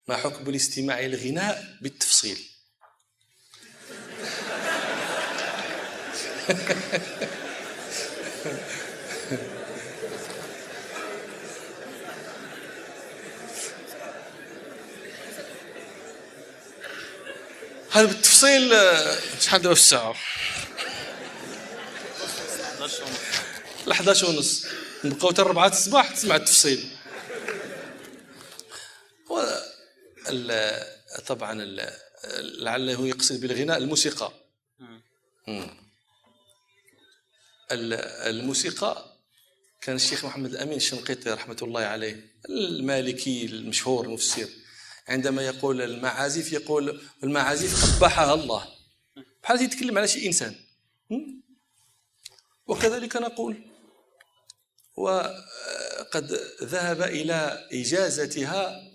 ما حكم الاستماع إلى الغناء بالتفصيل؟ هذا بالتفصيل. شحال دابا في الساعة؟ 11:30. نبقاو حتى 4 الصباح تسمع التفصيل. طبعا لعله يقصد بالغناء الموسيقى. الموسيقى كان الشيخ محمد الأمين الشنقيطي رحمة الله عليه المالكي المشهور المفسر، عندما يقول المعازف يقول المعازف قبحها الله، بحال يتكلم على شيء إنسان. وكذلك نقول، وقد ذهب إلى إجازتها